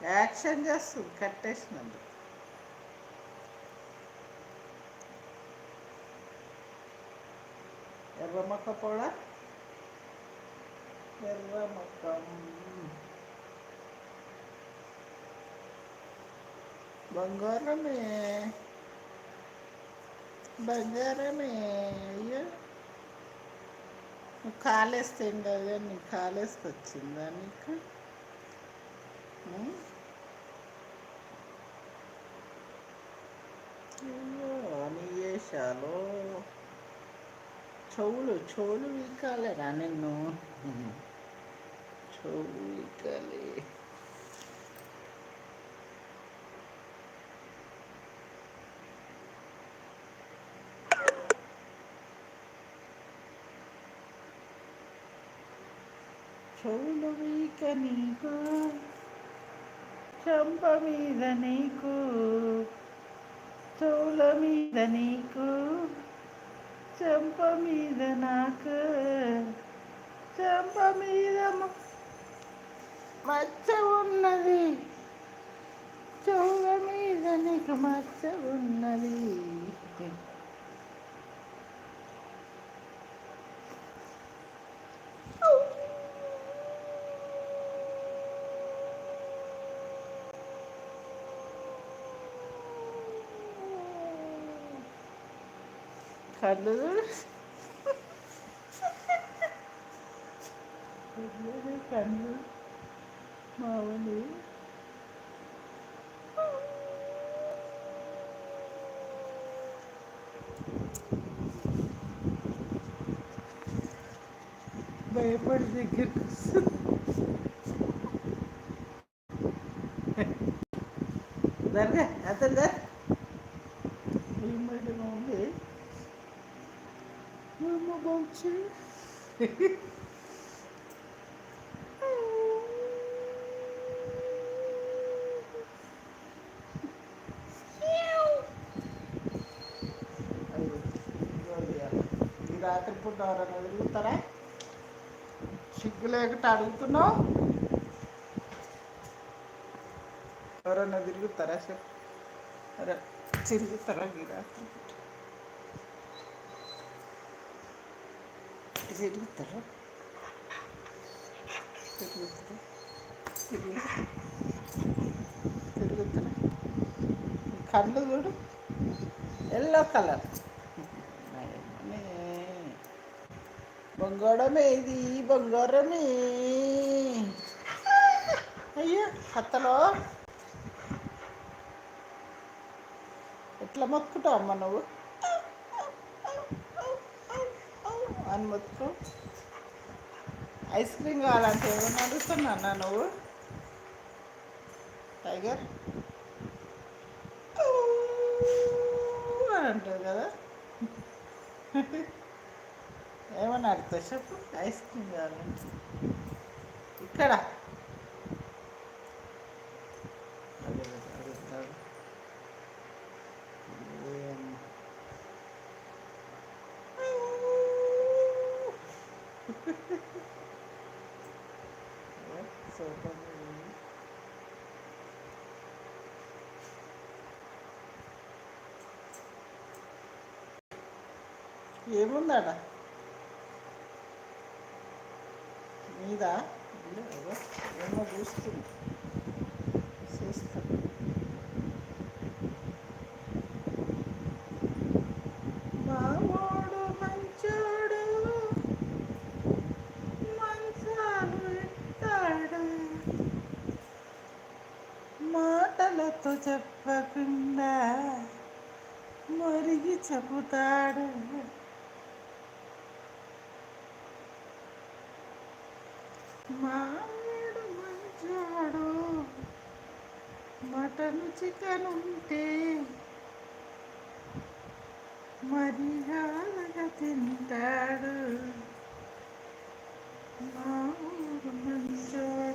Action చేస్తుంది కట్టేసినందుకు. ఎర్రమక్క కూడా ఎర్రమక్కం బంగారమే బంగారమే. అయ్యో నువ్వు కాలేస్తే ఏం కాదు కానీ నీ కాలేస్తే వచ్చిందా నీకు? ఉం? అయ్యో నీ వేషాలు చెవులు వీకాలేరా నిన్ను? చెవులు వీకాలి. చెవులు వీక నీకు చంప మీద నీకు చెవుల మీద నీకు చెంప మీద నాకు చెంప మీద మచ్చ ఉన్నది చెవుల మీద నీకు మచ్చ ఉన్నది. కళ్ళు కళ్ళు మామూలు భయపడి దగ్గరికి వస్తుంది. దర్గా అతను ఏమైనా ఉంది అమ్మ బాగుంది. ఈ రాత్రిపూట ఎవరైనా తిరుగుతారా? సిగ్గు లేకుండా అడుగుతున్నావు. ఎవరైనా తిరుగుతారా సార్? అరే తిరుగుతారా ఈ రాత్రిపూట? తిరుగుతారా తిరుగుతారా తిరుగుతారా తిరుగుతారా? కళ్ళు చూడు ఎల్లో కలర్. బంగారమే ఇది బంగారమే. అయ్యో అత్తలో ఎట్లా మొత్తుకుంటావు అమ్మ నువ్వు అని మొత్తుకో. ఐస్ క్రీమ్ కావాలంటే ఏమన్నా అడుగుతున్నా అన్న నువ్వు టైగర్ అని అంటావు కదా. ఏమన్నా అడుగుతావు చెప్పు. ఐస్ క్రీమ్ కావాలంటే ఇక్కడ అడుగుతాడు. సూపర్. ఏముందాడ మీద ఏమో చూస్తుంది చూస్తాను. మావాడు మంచోడు మంచాలు ఎత్తాడు మాటలతో చెప్పకుండా మరిగి చెబుతాడు. మావాడు మంచోడు మటన్ చికెన్ ఉంటే మర్యాదగా తింటాడు. మావాడు మంచోడు.